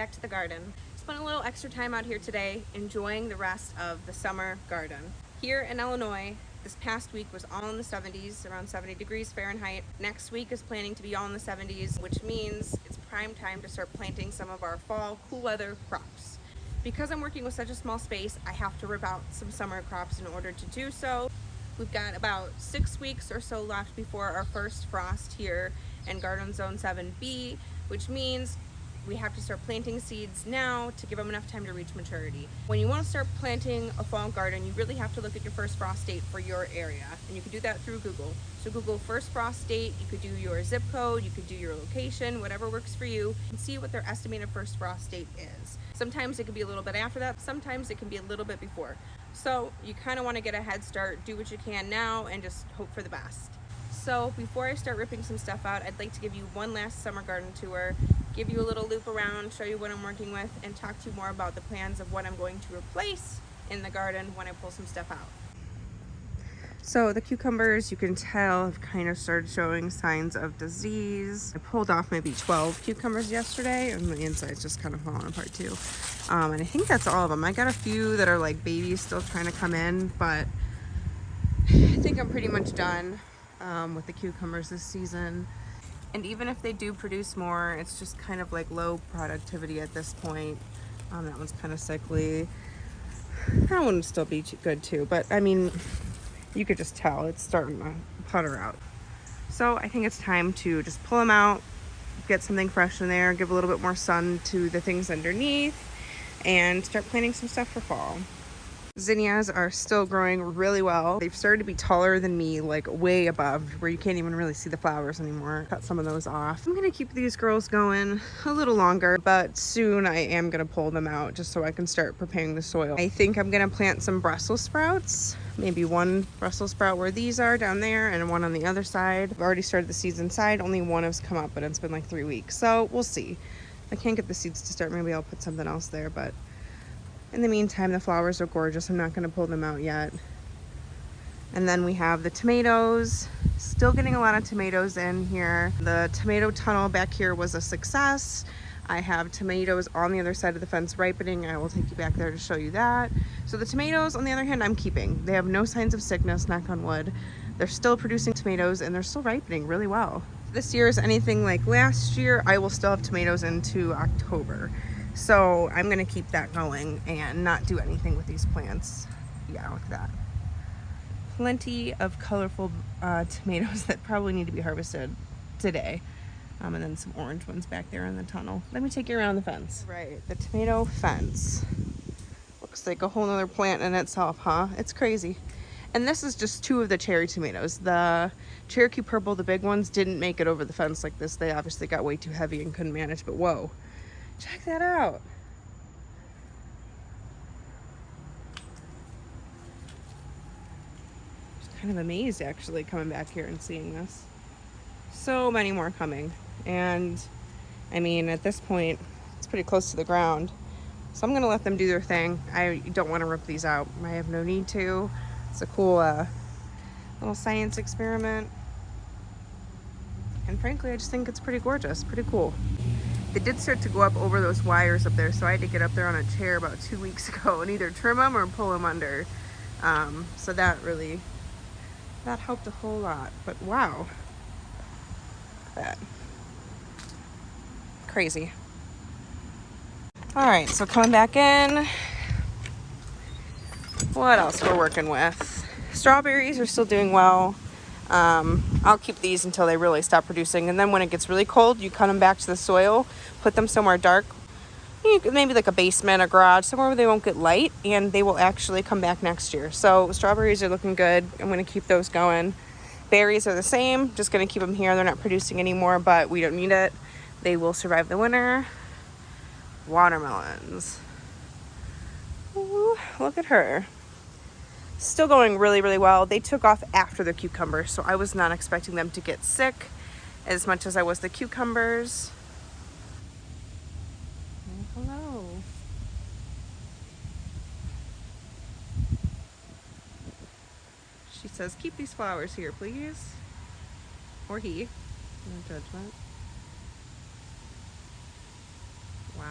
back to the garden. Spent a little extra time out here today enjoying the rest of the summer garden. Here in Illinois, this past week was all in the 70s, around 70 degrees Fahrenheit. Next week is planning to be all in the 70s, which means it's prime time to start planting some of our fall cool weather crops. Because I'm working with such a small space, I have to rip out some summer crops in order to do so. We've got about 6 weeks or so left before our first frost here in Garden Zone 7B, which means we have to start planting seeds now to give them enough time to reach maturity. When you want to start planting a fall garden, you really have to look at your first frost date for your area, and you can do that through Google. So Google first frost date, you could do your zip code, you could do your location, whatever works for you, and see what their estimated first frost date is. Sometimes it can be a little bit after that, sometimes it can be a little bit before. So you kind of want to get a head start, do what you can now, and just hope for the best. So before I start ripping some stuff out, I'd like to give you one last summer garden tour, give you a little loop around, show you what I'm working with, and talk to you more about the plans of what I'm going to replace in the garden when I pull some stuff out. So the cucumbers, you can tell, have kind of started showing signs of disease. I pulled off maybe 12 cucumbers yesterday, and the inside's just kind of falling apart too. And I think that's all of them. I got a few that are like babies still trying to come in, but I think I'm pretty much done with the cucumbers this season. And even if they do produce more, it's just kind of like low productivity at this point. That one's kind of sickly. That one would still be good too, but I mean, you could just tell it's starting to putter out. So I think it's time to just pull them out, get something fresh in there, give a little bit more sun to the things underneath, and start planting some stuff for fall. Zinnias are still growing really well. They've started to be taller than me, like way above where you can't even really see the flowers anymore. Cut some of those off. I'm gonna keep these girls going a little longer, but soon I am gonna pull them out just so I can start preparing the soil. I think I'm gonna plant some Brussels sprouts. Maybe one Brussels sprout where these are down there and one on the other side. I've already started the seeds inside. Only one has come up, but it's been like 3 weeks. So we'll see. If I can't get the seeds to start, maybe I'll put something else there, but in the meantime, the flowers are gorgeous. I'm not going to pull them out yet. And then we have the tomatoes. Still getting a lot of tomatoes in here. The tomato tunnel back here was a success. I have tomatoes on the other side of the fence ripening. I will take you back there to show you that. So the tomatoes, on the other hand, I'm keeping. They have no signs of sickness, knock on wood. They're still producing tomatoes and they're still ripening really well. If this year is anything like last year, I will still have tomatoes into October. So I'm gonna keep that going and not do anything with these plants. Yeah, look at that. Plenty of colorful tomatoes that probably need to be harvested today. And then some orange ones back there in the tunnel. Let me take you around the fence. Right, the tomato fence. Looks like a whole nother plant in itself, huh? It's crazy. And this is just 2 of the cherry tomatoes. The Cherokee Purple, the big ones, didn't make it over the fence like this. They obviously got way too heavy and couldn't manage, but whoa. Check that out. Just kind of amazed actually coming back here and seeing this. So many more coming. And I mean, at this point, it's pretty close to the ground. So I'm gonna let them do their thing. I don't want to rip these out. I have no need to. It's a cool little science experiment. And frankly, I just think it's pretty gorgeous, pretty cool. They did start to go up over those wires up there, so I had to get up there on a chair about 2 weeks ago and either trim them or pull them under. So that helped a whole lot. But wow, that crazy. All right, so coming back in, what else we're working with? Strawberries are still doing well. I'll keep these until they really stop producing, and then when it gets really cold, you cut them back to the soil, put them somewhere dark, maybe like a basement, a garage, somewhere where they won't get light, and they will actually come back next year. So strawberries are looking good. I'm going to keep those going. Berries are the same, just going to keep them here. They're not producing anymore, but we don't need it. They will survive the winter. Watermelons. Ooh, look at her. Still going really, really well. They took off after the cucumbers, so I was not expecting them to get sick as much as I was the cucumbers. Oh, hello. She says, keep these flowers here, please. Or he. No judgment. Wow.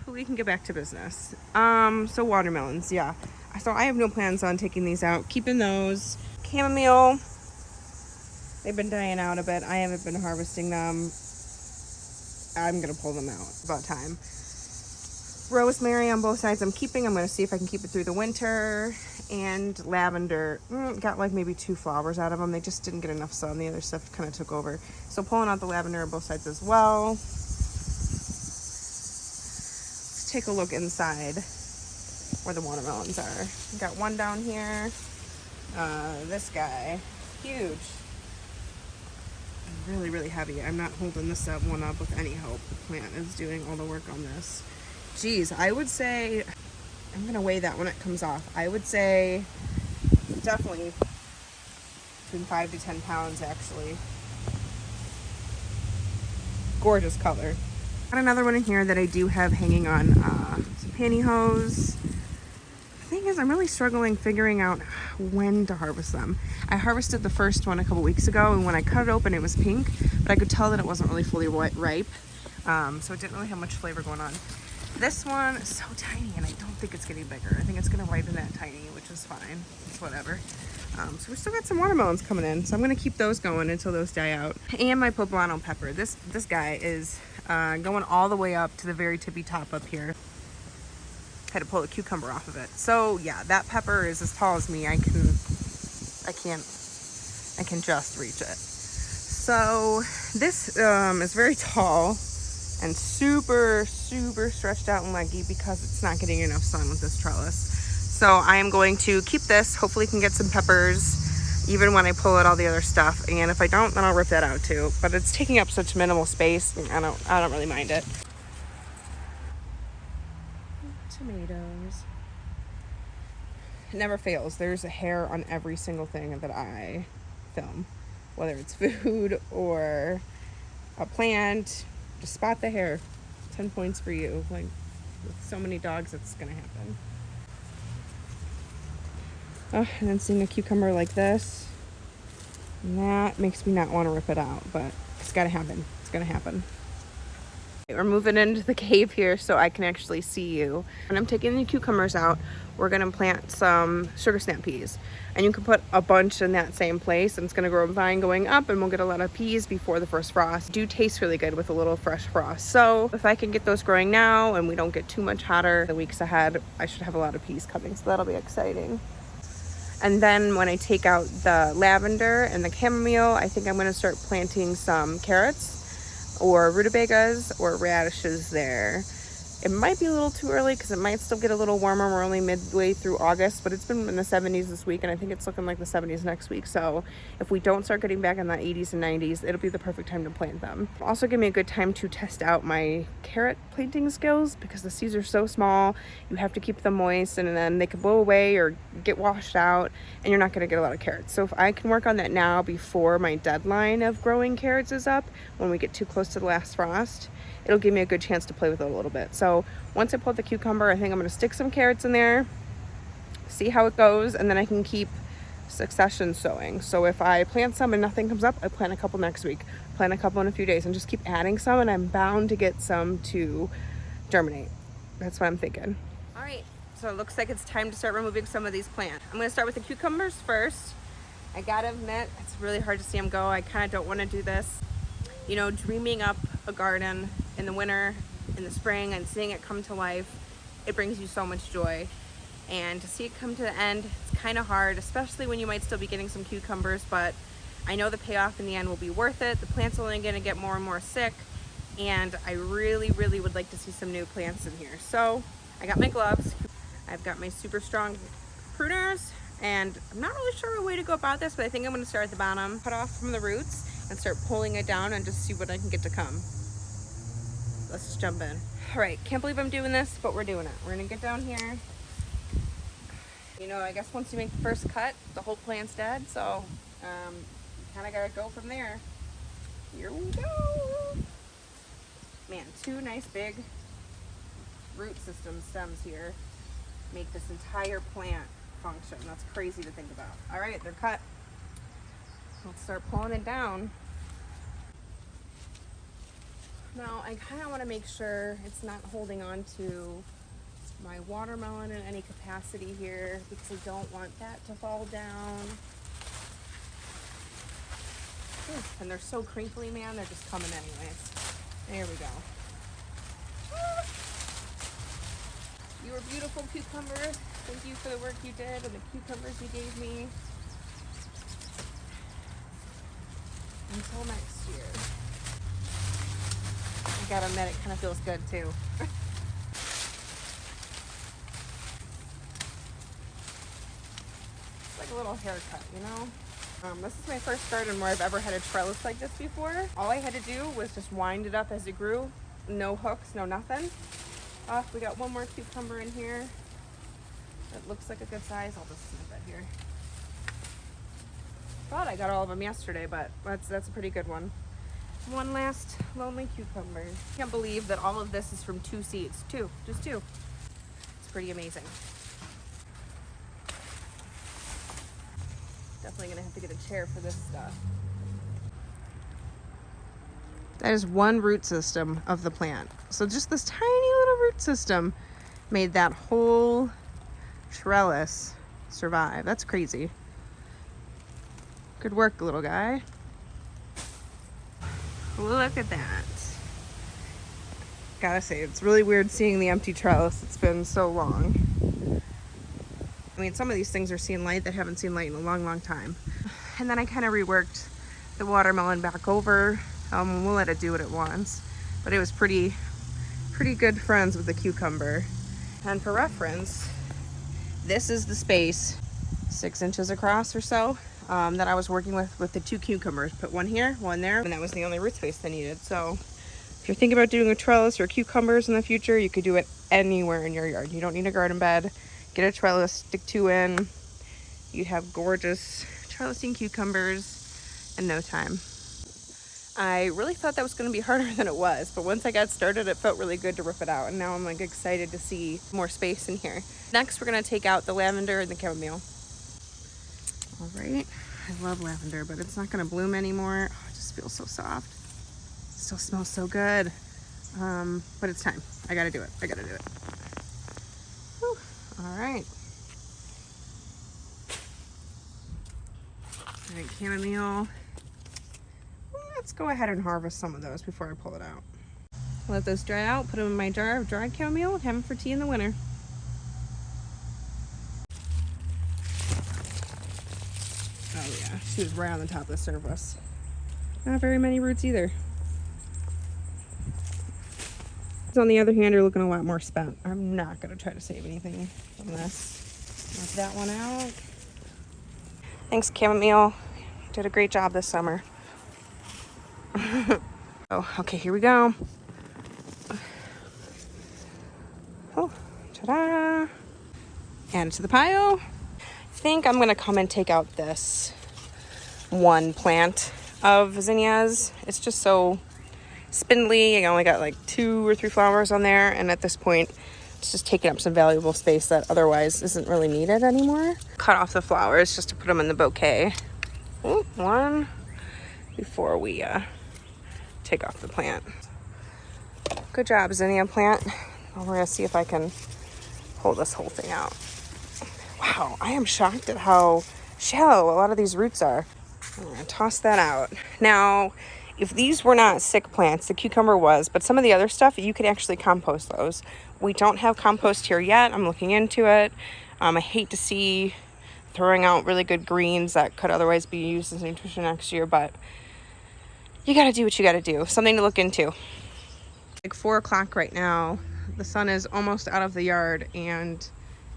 we can get back to business. So watermelons, yeah. So I have no plans on taking these out, keeping those. Chamomile, they've been dying out a bit. I haven't been harvesting them. I'm gonna pull them out, about time. Rosemary on both sides I'm keeping. I'm gonna see if I can keep it through the winter. And lavender, got like maybe 2 flowers out of them. They just didn't get enough sun. The other stuff kind of took over. So pulling out the lavender on both sides as well. Let's take a look inside where the watermelons are. Got one down here. This guy, huge. Really, really heavy. I'm not holding this one up with any hope. The plant is doing all the work on this. Geez, I would say, I'm gonna weigh that when it comes off. I would say definitely between 5 to 10 pounds actually. Gorgeous color. Got another one in here that I do have hanging on some pantyhose. The thing is, I'm really struggling figuring out when to harvest them. I harvested the first one a couple weeks ago, and when I cut it open it was pink, but I could tell that it wasn't really fully ripe, so it didn't really have much flavor going on. This one is so tiny, and I don't think it's getting bigger. I think it's gonna ripen that tiny, which is fine. It's whatever. So we still got some watermelons coming in, so I'm gonna keep those going until those die out. And my Poblano Pepper. This guy is going all the way up to the very tippy top up here. Had to pull the cucumber off of it. So yeah, that pepper is as tall as me. I can just reach it. So this is very tall and super stretched out and leggy because it's not getting enough sun with this trellis. So I am going to keep this. Hopefully can get some peppers even when I pull out all the other stuff. And if I don't, then I'll rip that out too. But it's taking up such minimal space. I don't really mind it. Tomatoes. It never fails. There's a hair on every single thing that I film, whether it's food or a plant. Just spot the hair. 10 points for you. Like, with so many dogs, it's gonna happen. Oh, and then seeing a cucumber like this, that makes me not want to rip it out, but it's gotta happen. It's gonna happen. We're moving into the cave here so I can actually see you. And I'm taking the cucumbers out. We're gonna plant some sugar snap peas. And you can put a bunch in that same place, and it's gonna grow a vine going up, and we'll get a lot of peas before the first frost. Do taste really good with a little fresh frost. So if I can get those growing now and we don't get too much hotter the weeks ahead, I should have a lot of peas coming, so that'll be exciting. And then when I take out the lavender and the chamomile, I think I'm gonna start planting some carrots or rutabagas or radishes there. It might be a little too early because it might still get a little warmer. We're only midway through August, but it's been in the 70s this week, and I think it's looking like the 70s next week. So if we don't start getting back in the 80s and 90s, it'll be the perfect time to plant them. Also give me a good time to test out my carrot planting skills because the seeds are so small. You have to keep them moist, and then they can blow away or get washed out, and you're not going to get a lot of carrots. So if I can work on that now before my deadline of growing carrots is up, when we get too close to the last frost, it'll give me a good chance to play with it a little bit. So once I pull the cucumber, I think I'm gonna stick some carrots in there, see how it goes, and then I can keep succession sowing. So if I plant some and nothing comes up, I plant a couple next week, plant a couple in a few days, and just keep adding some, and I'm bound to get some to germinate. That's what I'm thinking. All right, so it looks like it's time to start removing some of these plants. I'm gonna start with the cucumbers first. I gotta admit, it's really hard to see them go. I kind of don't wanna do this. You know, dreaming up a garden in the winter, in the spring, and seeing it come to life, it brings you so much joy. And to see it come to the end, it's kind of hard, especially when you might still be getting some cucumbers, but I know the payoff in the end will be worth it. The plant's only gonna get more and more sick, and I really would like to see some new plants in here. So I got my gloves, I've got my super strong pruners, and I'm not really sure a way to go about this, but I think I'm gonna start at the bottom, cut off from the roots, and start pulling it down and just see what I can get to come. Let's just jump in. All right, can't believe I'm doing this, but we're doing it. We're gonna get down here. You know, I guess once you make the first cut, the whole plant's dead, so kind of gotta go from there. Here we go. Man, 2 nice big root system stems here make this entire plant function. That's crazy to think about. All right, they're cut. Let's start pulling it down. Now I kind of want to make sure it's not holding on to my watermelon in any capacity here, because I don't want that to fall down. Ooh, and they're so crinkly, man, they're just coming anyways. There we go. You were beautiful, cucumber. Thank you for the work you did and the cucumbers you gave me. Until next year. I gotta admit, it kind of feels good too. It's like a little haircut, you know? This is my first garden where I've ever had a trellis like this before. All I had to do was just wind it up as it grew. No hooks, no nothing. We got one more cucumber in here. That looks like a good size. I'll just snip it here. Thought I got all of them yesterday, but that's a pretty good one. One last lonely cucumber. Can't believe that all of this is from 2 seeds. Just two. It's pretty amazing. Definitely gonna have to get a chair for this stuff. That is one root system of the plant. So just this tiny little root system made that whole trellis survive. That's crazy. Good work, little guy. Look at that. Gotta say, it's really weird seeing the empty trellis. It's been so long. I mean, some of these things are seeing light that haven't seen light in a long, long time. And then I kind of reworked the watermelon back over. We'll let it do what it wants. But it was pretty good friends with the cucumber. And for reference, this is the space, 6 inches across or so, that I was working with the 2 cucumbers. Put one here, one there, and that was the only root space they needed. So if you're thinking about doing a trellis or cucumbers in the future, you could do it anywhere in your yard. You don't need a garden bed. Get a trellis, stick 2 in. You have gorgeous trellising cucumbers in no time. I really thought that was going to be harder than it was, but once I got started, it felt really good to rip it out, and now I'm like excited to see more space in here. Next, we're going to take out the lavender and the chamomile. All right, I love lavender, but it's not going to bloom anymore. Oh, it just feels so soft. It still smells so good, but it's time. I got to do it. Whew. All right. All right, chamomile. Let's go ahead and harvest some of those before I pull it out. Let those dry out, put them in my jar of dried chamomile, and have them for tea in the winter. Oh yeah, she was right on the top of the surface. Not very many roots either. On the other hand, are looking a lot more spent. I'm not going to try to save anything from this. Knock that one out. Thanks, chamomile. Did a great job this summer. Oh, okay, here we go. Oh, ta-da! Add it to the pile. I think I'm gonna come and take out this one plant of zinnias. It's just so spindly. I only got like 2 or 3 flowers on there, and at this point, it's just taking up some valuable space that otherwise isn't really needed anymore. Cut off the flowers just to put them in the bouquet. Ooh, one before we take off the plant. Good job, zinnia plant. Well, we're gonna see if I can pull this whole thing out. Wow, I am shocked at how shallow a lot of these roots are. I'm gonna toss that out. Now, if these were not sick plants, the cucumber was, but some of the other stuff, you could actually compost those. We don't have compost here yet. I'm looking into it. I hate to see throwing out really good greens that could otherwise be used as nutrition next year, but you gotta do what you gotta do. Something to look into. Like 4 o'clock right now. The sun is almost out of the yard, and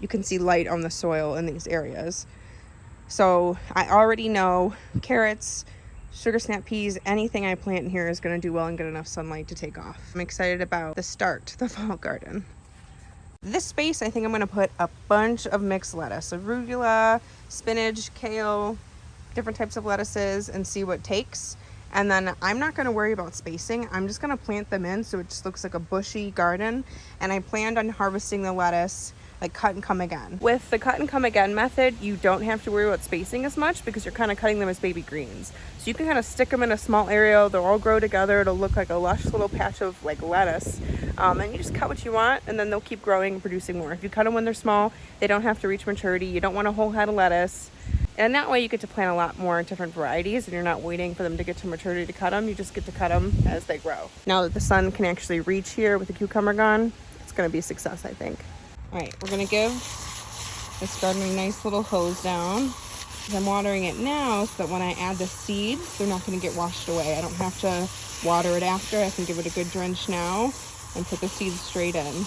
you can see light on the soil in these areas. So I already know carrots, sugar snap peas, anything I plant in here is going to do well and get enough sunlight to take off. I'm excited about the start, the fall garden. This space, I think I'm going to put a bunch of mixed lettuce, arugula, spinach, kale, different types of lettuces, and see what takes. And then I'm not going to worry about spacing. I'm just going to plant them in so it just looks like a bushy garden. And I planned on harvesting the lettuce like cut and come again. With the cut and come again method, you don't have to worry about spacing as much because you're kind of cutting them as baby greens. So you can kind of stick them in a small area, they'll all grow together, it'll look like a lush little patch of like lettuce. And you just cut what you want and then they'll keep growing and producing more. If you cut them when they're small, they don't have to reach maturity. You don't want a whole head of lettuce. And that way you get to plant a lot more different varieties and you're not waiting for them to get to maturity to cut them. You just get to cut them as they grow. Now that the sun can actually reach here with the cucumber gone, it's gonna be a success, I think. All right, we're gonna give this garden a nice little hose down. I'm watering it now so that when I add the seeds, they're not gonna get washed away. I don't have to water it after. I can give it a good drench now and put the seeds straight in.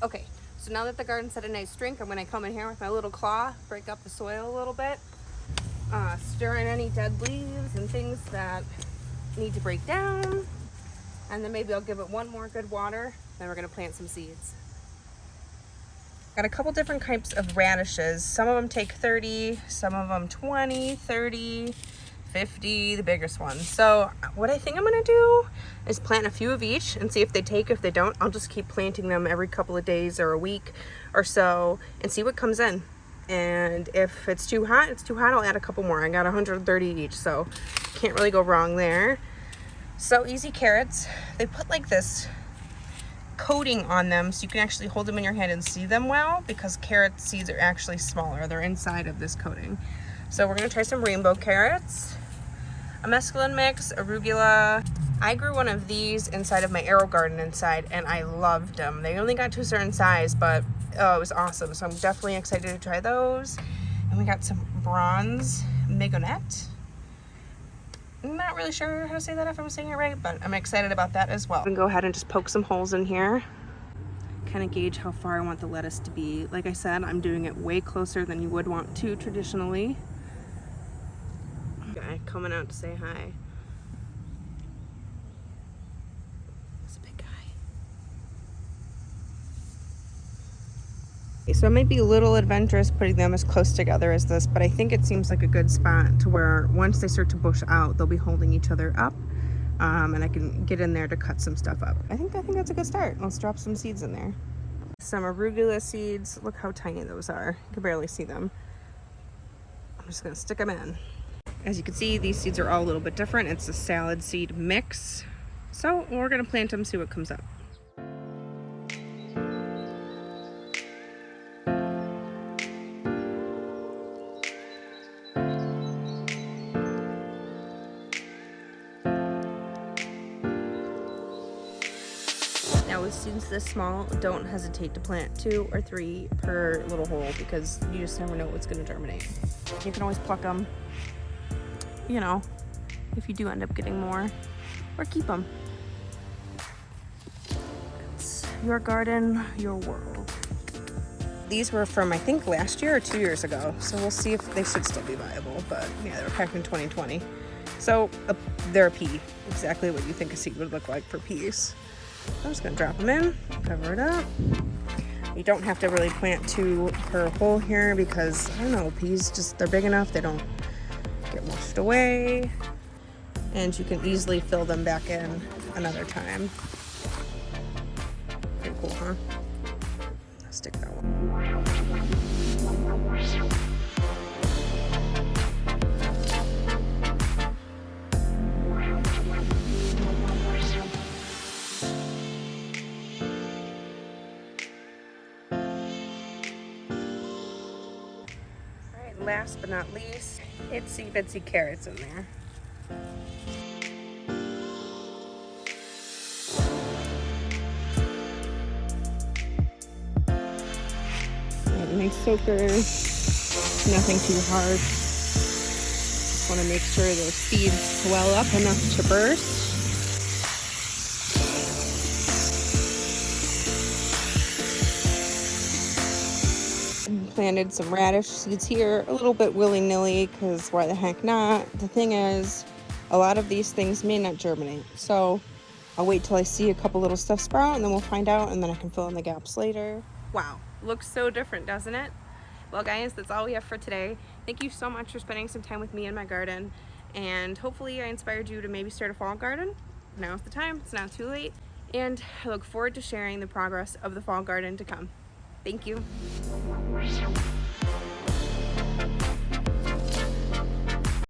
Okay, so now that the garden's at a nice drink, I'm gonna come in here with my little claw, break up the soil a little bit, stir in any dead leaves and things that need to break down. And then maybe I'll give it one more good water, then we're gonna plant some seeds. Got a couple different types of radishes. Some of them take 30, some of them 20, 30, 50, the biggest ones. So what I think I'm gonna do is plant a few of each and see if they take. If they don't, I'll just keep planting them every couple of days or a week or so and see what comes in. And if it's too hot, I'll add a couple more. I got 130 each, so can't really go wrong there. So easy carrots. They put like this coating on them so you can actually hold them in your hand and see them well, because carrot seeds are actually smaller. They're inside of this coating. So we're gonna try some rainbow carrots, a mesclun mix, arugula. I grew one of these inside of my arrow garden inside and I loved them. They only got to a certain size, but oh, it was awesome. So I'm definitely excited to try those. And we got some bronze mignonette. I'm not really sure how to say that if I'm saying it right, but I'm excited about that as well. I'm gonna go ahead and just poke some holes in here. Kind of gauge how far I want the lettuce to be. Like I said, I'm doing it way closer than you would want to traditionally. Guy coming out to say hi. It's a big guy. So it might be a little adventurous putting them as close together as this, but I think it seems like a good spot to where once they start to bush out, they'll be holding each other up, and I can get in there to cut some stuff up. I think that's a good start. Let's drop some seeds in there. Some arugula seeds. Look how tiny those are. You can barely see them. I'm just gonna stick them in. As you can see, these seeds are all a little bit different. It's a salad seed mix. So we're gonna plant them, see what comes up. Now with seeds this small, don't hesitate to plant 2 or 3 per little hole because you just never know what's going to germinate. You can always pluck them, you know, if you do end up getting more, or keep them. It's your garden, your world. These were from, I think, last year or 2 years ago, so we'll see if they should still be viable, but yeah, they were packed in 2020. So they're a pea, exactly what you think a seed would look like for peas. I'm just gonna drop them in, cover it up. You don't have to really plant 2 per hole here because, I don't know, peas just, they're big enough, they don't get washed away. And you can easily fill them back in another time. Pretty cool, huh? I'll stick that one. Last but not least, itsy bitsy carrots in there. Nice soaker, nothing too hard. Just want to make sure those seeds swell up enough to burst. Planted some radish seeds here, a little bit willy-nilly, because why the heck not? The thing is, a lot of these things may not germinate, so I'll wait till I see a couple little stuff sprout and then we'll find out, and then I can fill in the gaps later. Wow, looks so different, doesn't it? Well guys, that's all we have for today. Thank you so much for spending some time with me in my garden, and hopefully I inspired you to maybe start a fall garden. Now's the time, it's not too late, and I look forward to sharing the progress of the fall garden to come. Thank you.